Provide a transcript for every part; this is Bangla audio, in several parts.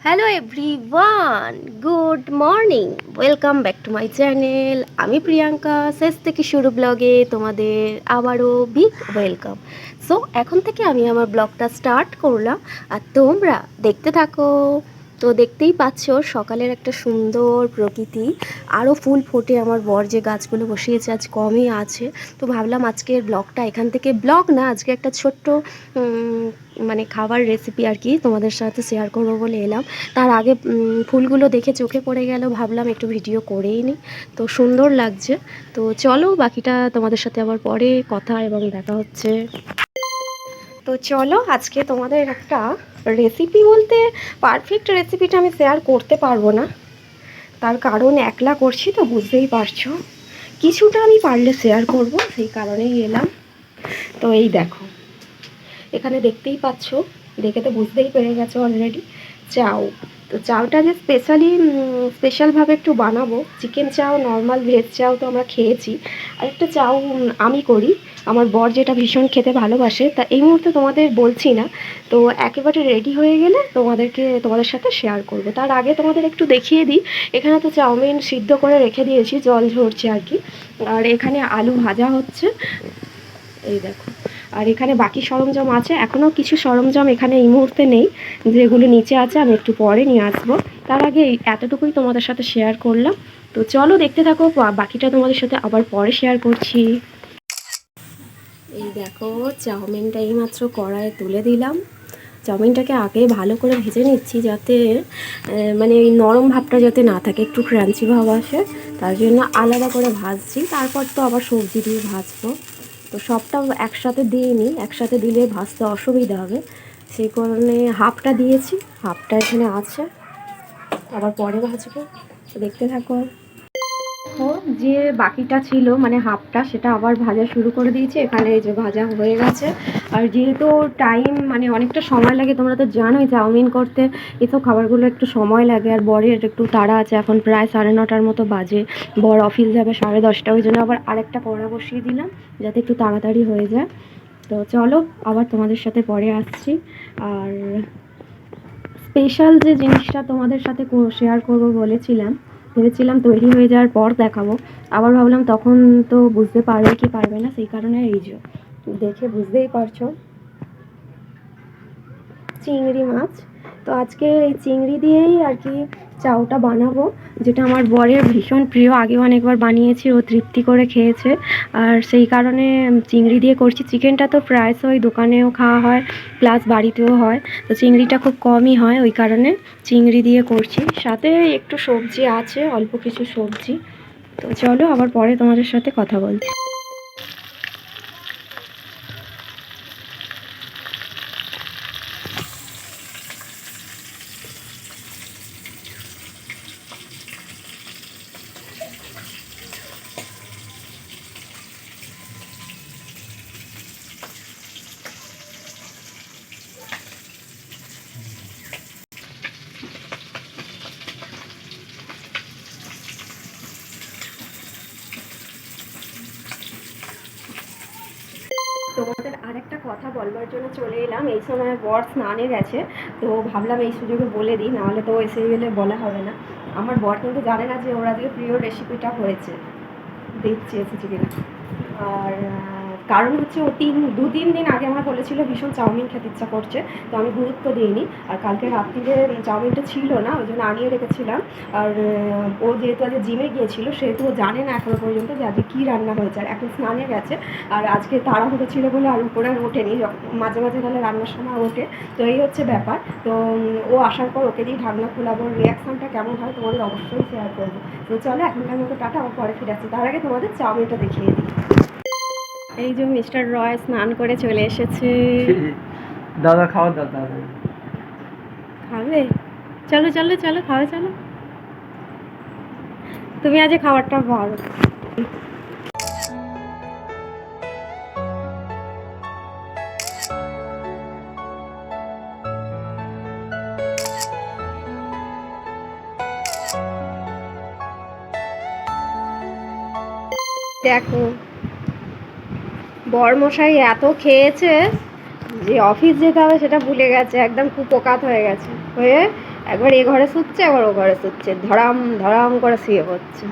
Hello everyone, good morning. Welcome back to my channel. আমি প্রিয়াঙ্কা, শেষ থেকে শুরু ব্লগে তোমাদের আবারও বিগ ওয়েলকাম। সো এখন থেকে আমি আমার ব্লগটা স্টার্ট করলাম, আর তোমরা দেখতে থাকো। তো দেখতেই পাচ্ছ সকালের একটা সুন্দর প্রকৃতি, আরও ফুল ফোটে। আমার বর যে গাছগুলো বসিয়েছে আজ কমই আছে, তো ভাবলাম আজকের ব্লগটা এখান থেকে, ব্লগ না, আজকে একটা ছোট্ট মানে খাবার রেসিপি আর কি তোমাদের সাথে শেয়ার করবো বলে এলাম। তার আগে ফুলগুলো দেখে চোখে পড়ে গেল, ভাবলাম একটু ভিডিও করেই নিই। তো সুন্দর লাগছে। তো চলো বাকিটা তোমাদের সাথে আবার পরে কথা এবং দেখা হচ্ছে। তো চলো আজকে তোমাদের একটা রেসিপি বলতে, পারফেক্ট রেসিপিটা আমি শেয়ার করতে পারবো না, তার কারণ একলা করছি তো বুঝতেই পারছো। কিছুটা আমি পারলে শেয়ার করব, সেই কারণেই এলাম। তো এই দেখো, এখানে দেখতেই পাচ্ছ, দেখে তো বুঝতেই পেরে গেছো অলরেডি, চাউ। তো চাউটা যে স্পেশালভাবে একটু বানাবো। চিকেন চাউ, নর্মাল ভেজ চাউ তো আমরা খেয়েছি, আর একটা চাউ আমি করি। আমার বর যেটা ভীষণ খেতে ভালোবাসে, তা এই মুহূর্তে তোমাদের বলছি না। তো একেবারে রেডি হয়ে গেলে তোমাদের সাথে শেয়ার করব। তার আগে তোমাদের একটু দেখিয়ে দিই, এখানে তো চাউমিন সিদ্ধ করে রেখে দিয়েছি, জল ঝরছে আর কি। আর এখানে আলু ভাজা হচ্ছে, এই দেখো। আর এখানে বাকি সরঞ্জাম আছে, এখনও কিছু সরঞ্জাম এখানে এই মুহূর্তে নেই, যেগুলো নিচে আছে আমি একটু পরে নিয়ে আসবো। তার আগে এতটুকুই তোমাদের সাথে শেয়ার করলাম। তো চলো দেখতে থাকো, বাকিটা তোমাদের সাথে আবার পরে শেয়ার করছি। এই দেখো, চাউমিনটা এইমাত্র কড়াইয়ে তুলে দিলাম। চাউমিনটাকে আগে ভালো করে ভেজে নিচ্ছি, যাতে মানে এই নরম ভাবটা যাতে না থাকে, একটু ক্রাঞ্চি ভাব আসে, তার জন্য আলাদা করে ভাজছি। তারপর তো আবার সবজি দিয়ে ভাজবো, তো সবটা একসাথে দিইনি, একসাথে দিলে ভাজতে অসুবিধা হবে, সেই কারণে হাফটা দিয়েছি, হাফটা এখানে আছে, আবার পরে ভাজবো। দেখতে থাকো। দেখো, যে বাকিটা ছিল মানে হাফটা, সেটা আবার ভাজা শুরু করে দিয়েছি। এখানে এই যে ভাজা হয়ে গেছে। আর যেহেতু টাইম মানে অনেকটা সময় লাগে, তোমরা তো জানোই চাউমিন করতে এসব খাবারগুলো একটু সময় লাগে। আর বরের একটু তাড়া আছে, এখন প্রায় 9:30 মতো বাজে, বর অফিস যাবে 10:30, ওই জন্য আবার আরেকটা কড়া বসিয়ে দিলাম যাতে একটু তাড়াতাড়ি হয়ে যায়। তো চলো আবার তোমাদের সাথে পরে আসছি। আর স্পেশাল যে জিনিসটা তোমাদের সাথে শেয়ার করবো ভেবেছিলাম তৈরি হয়ে যাওয়ার পর দেখাবো, আবার ভাবলাম তখন তো বুঝতে পারবে কি পারবে না, সেই কারণে এই যে দেখে বুঝতেই পারছো, চিংড়ি মাছ। তো আজকে এই চিংড়ি দিয়েই আর কি চাউটা বানাবো, যেটা আমার বরের ভীষণ প্রিয়। আগে অনেকবার বানিয়েছি, ও তৃপ্তি করে খেয়েছে, আর সেই কারণে চিংড়ি দিয়ে করছি। চিকেনটা তো প্রায়শই দোকানেও খাওয়া হয়, প্লাস বাড়িতেও হয়, তো চিংড়িটা খুব কমই হয়, ওই কারণে চিংড়ি দিয়ে করছি। সাথে একটু সবজি আছে, অল্প কিছু সবজি। তো চলো আবার পরে তোমাদের সাথে কথা বলছি। তোমাদের আরেকটা কথা বলবার জন্য চলে এলাম। এই সময় বর স্নানে গেছে, তো ভাবলাম এই সুযোগে বলে দিই, নাহলে তো এসে গেলে বলা হবে না। আমার বর কিন্তু জানে না যে ওর আজকে প্রিয় রেসিপিটা হয়েছে, দেখছি এসেছে কিনা। আর কারণ হচ্ছে ও 2-3 দিন আগে আমার বলেছিল ভীষণ চাউমিন খেতে ইচ্ছা করছে, তো আমি গুরুত্ব দিইনি। আর কালকে রাত্রিরে চাউমিনটা ছিল না, ওই জন্য আনিয়ে রেখেছিলাম। আর ও যেহেতু আজকে জিমে গিয়েছিল, সেহেতু ও জানে না এখনো পর্যন্ত যে আজকে কী রান্না হয়েছে, আর এখন স্নানে গেছে। আর আজকে তাড়াহুড়ো ছিল বলে আর উপরে আর ওঠেনি, মাঝে মাঝে তাহলে রান্নার সময় ওঠে। তো এই হচ্ছে ব্যাপার। তো ও আসার পর ওকে দিয়ে ঢাকনা খোলাবো, রিয়াকশানটা কেমন হয় তোমাদের অবশ্যই শেয়ার করবো। তো চলো এখনকার মতো টাটা, আবার পরে ফিরে আসছি। তার আগে তোমাদের চাউমিনটা দেখিয়ে দিই। এই যে মিস্টার রয় স্নান করে চলে এসেছে। দাদা খাওয়া দাদা খাবে? চলো চলো চলো, খাবে চলো। তুমি আজ খাবারটা ভালো। দেখো, বরমশাই এত খেয়েছে যে অফিস যেতে হবে সেটা ভুলে গেছে, একদম কুপোকাত হয়ে গেছে, হয়ে একবার এ ঘরে শুচ্ছে, একবার ও ঘরে শুচ্ছে, ধরাম ধরাম করে শুয়ে পড়ছে।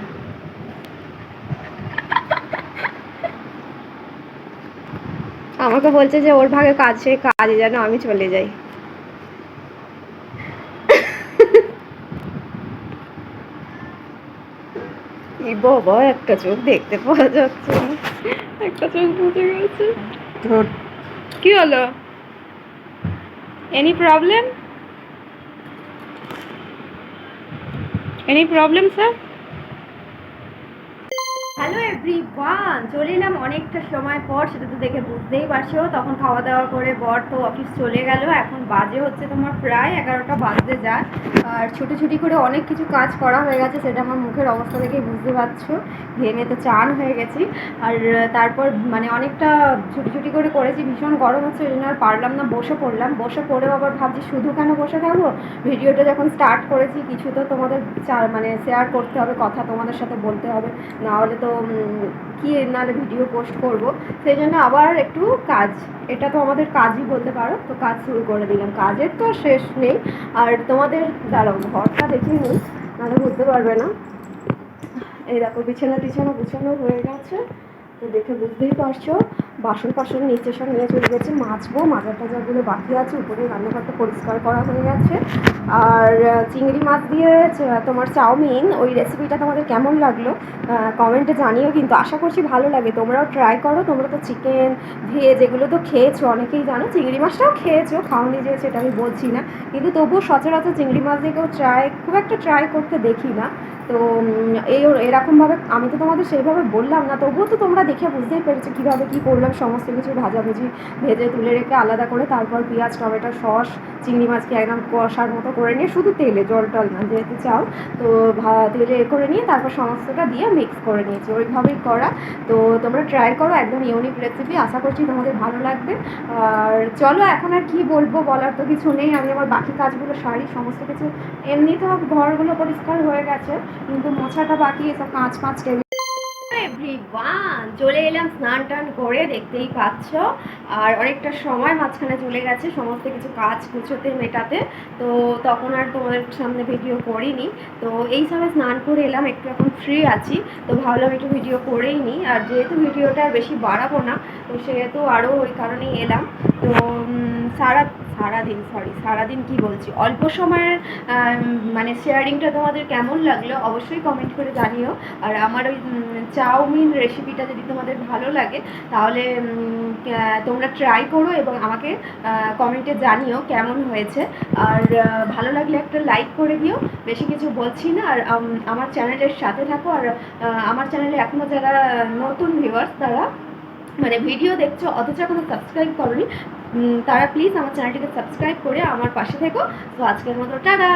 আমাকে বলছে যে ওর ভাগে কাজ, সে কাজে যেন আমি চলে যাই। এই বাবা, একটা চোখ দেখতে পাওয়া যাচ্ছে না, একটা চোখ বুঝে গেছে। তোর কি হলো? Any problem? Any problem sir? Hello everyone, চলে এলাম অনেকটা সময় পর, সেটা তো দেখে বুঝতেই পারছো। তখন খাওয়া দাওয়া করে বর তো অফিস চলে গেল, এখন বাজে হচ্ছে তোমার প্রায় 11টা বাজতে যায়। আর ছুটি করে অনেক কিছু কাজ করা হয়ে গেছে, সেটা আমার মুখের অবস্থা দেখেই বুঝতে পারছো। ঘেমে তো চান হয়ে গেছি। আর তারপর মানে অনেকটা ছুটি করে করেছি, ভীষণ গরম হচ্ছে, ওই জন্য আর পারলাম না, বসে পড়লাম। বসে পড়েও আবার ভাবছি শুধু কেন বসে থাকবো, ভিডিওটা যখন স্টার্ট করেছি কিছু তো তোমাদের মানে শেয়ার করতে হবে, কথা তোমাদের সাথে বলতে হবে, না হলে তো কি নাহলে ভিডিও পোস্ট করব। সেই জন্য আবার একটু কাজ, এটা তো আমাদের কাজই বলতে পারো, তো কাজ শুরু করে দিলাম। কাজের তো শেষ নেই। আর তোমাদের দাঁড়াও, ঘরটা দেখিয়ে নিই, নাহলে বুঝতে পারবে না। এই দেখো বিছানা টিছানা গুছানো হয়ে গেছে, তো দেখে বুঝতেই পারছো। বাসন নিচে সব নিয়ে চলে গেছে, মাজবো, মাজা টাজাগুলো বাকি আছে, উপরে রান্নাঘরটা পরিষ্কার করা হয়ে গেছে। আর চিংড়ি মাছ দিয়ে তোমার চাউমিন, ওই রেসিপিটা তোমাদের কেমন লাগলো কমেন্টে জানিও, কিন্তু আশা করছি ভালো লাগে, তোমরাও ট্রাই করো। তোমরা তো চিকেন ভেজ এগুলো তো খেয়েছো, অনেকেই জানো, চিংড়ি মাছটাও খেয়েছো, খাওনি যে সেটা আমি বলছি না, কিন্তু তবুও সচরাচর চিংড়ি মাছ দিয়ে কেউ খুব একটা ট্রাই করতে দেখি না। তো এরকমভাবে আমি তো তোমাদের সেইভাবে বললাম না, তবুও তো তোমরা দেখে বুঝতেই পেরেছো কীভাবে কী করলাম। সমস্ত কিছু ভেজে তুলে রেখে আলাদা করে, তারপর পেঁয়াজ টমেটো সস চিংড়ি মাছকে একদম কষার মতো করে নিয়ে, শুধু তেলে, জল টল না, যেহেতু চাও তো তেলে করে নিয়ে তারপর সমস্তটা দিয়ে মিক্স করে নিয়েছি, ওইভাবেই করা। তো তোমরা ট্রাই করো, একদম ইউনিক রেসিপি, আশা করছি তোমাদের ভালো লাগবে। আর চলো, এখন আর কি বলবো, বলার তো কিছু নেই, আমি আমার বাকি কাজগুলো সারি, সমস্ত কিছু এমনি তো ঘরগুলো পরিষ্কার হয়ে গেছে, কিন্তু মোছাটা বাকি, এসব কাঁচ পাঁচ টেবিল। এভরিওয়ান, চলে এলাম স্নান টান করে, দেখতেই পাচ্ছ। আর অনেকটা সময় মাঝখানে চলে গেছে সমস্ত কিছু কাজ গুছোতে মেটাতে, তো তখন আর তোমাদের সামনে ভিডিও করিনি। তো এই সময় স্নান করে এলাম, একটু এখন ফ্রি আছি, তো ভাবলাম একটু ভিডিও করেই নিই। আর যেহেতু ভিডিওটা আর বেশি বাড়াবো না, তো সেহেতু আরও ওই কারণেই এলাম। তো সারাদিন কি বলছি, অল্প সময়ের মানে শেয়ারিংটা তোমাদের কেমন লাগলো অবশ্যই কমেন্ট করে জানিও। আর আমার ওই চাউমিন রেসিপিটা যদি তোমাদের ভালো লাগে, তাহলে তোমরা ট্রাই করো এবং আমাকে কমেন্টে জানিও কেমন হয়েছে। আর ভালো লাগলে একটা লাইক করে দিও, বেশি কিছু বলছি না। আর আমার চ্যানেলের সাথে থাকো। আর আমার চ্যানেলে এখনও যারা নতুন ভিউয়ার্স, তারা মানে ভিডিও দেখছো অথচ এখনো সাবস্ক্রাইব করোনি, তারা প্লিজ আমার চ্যানেলটিকে সাবস্ক্রাইব করে আমার পাশে থেকো। তো আজকের মতো টাটা।